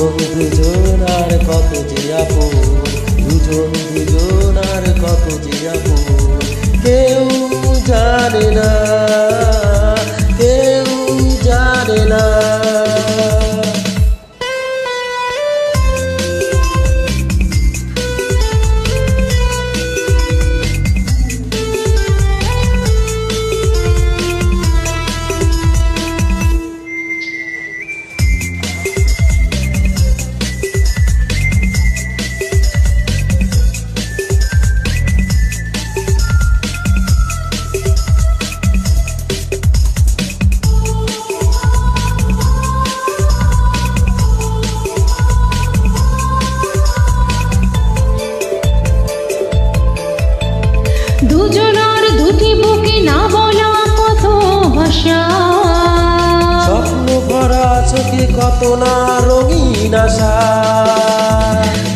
দুজন দুজন আর কত যে আপন, দুজন দুজন আর কত যে আপন, কেউ জানে না, কেউ জানে না। দুজনার দুটি বুকে না বলা কত ভাষা, স্বপ্ন ভরা চোখে কত না রঙিন আশা।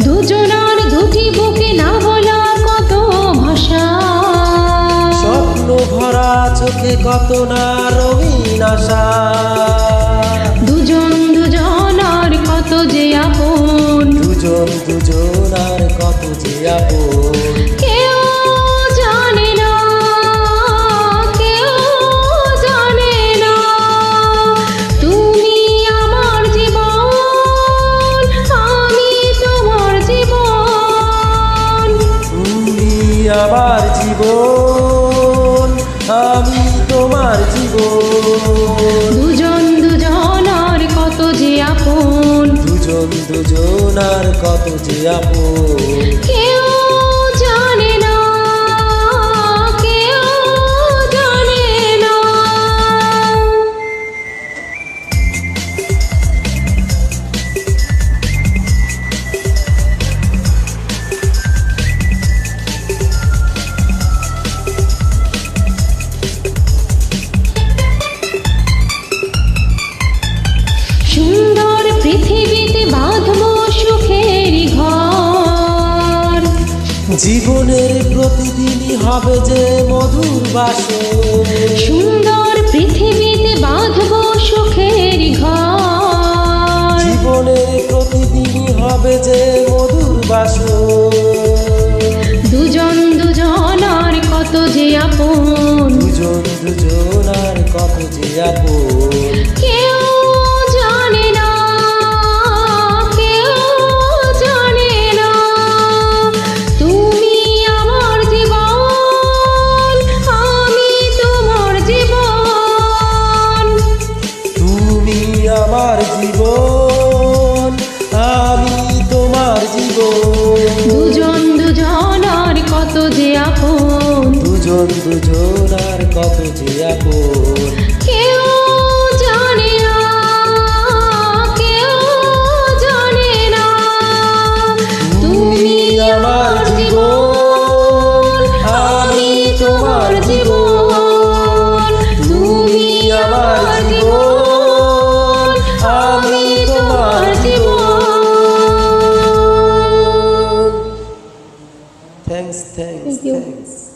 দুজনার দুটি বুকে না বলা কত ভাষা, স্বপ্ন ভরা চোখে কত না রঙিন আশা। দুজন দুজনার কত যে আপন, দুজন দুজন আর কত যে আপন, কেউ জানে না, কেউ জানে না। তুমি আমার জীবন, আমি তোমার জীবন। তুমি আমার জীবন, আমি তোমার জীবন। দুজন দুজনার কত যে আপন, দুজন দুজন আর কত যে আপন, কেউ জানে না, কেউ জানে না। সুন্দর পৃথিবীতে বাঁধবো সুখের ঘর, জীবনের প্রতিদিনই হবে যে মধুর বাসর। সুন্দর পৃথিবীতে বাঁধবো সুখের ঘর, জীবনের প্রতিদিনই হবে যে মধুর বাসর। দুজন দুজনার কত যে আপন, দুজন দুজন আর কত যে আপন, কেউ জানে না, কেউ জানে না। তুমি আমার জীবন, আমি তোমার জীবন। তুমি আমার জীবন, আমি তোমার জীবন। দুজন দুজনার কত যে আপন, দুজন দুজন আর কত যে আপন, কেউ জানে না, কেউ জানে না। তুমি আমার জীবন, আমি তোমার জীবন। তুমি আমার জীবন, আমি তোমার জীবন। Thanks thanks Thank you. Thanks.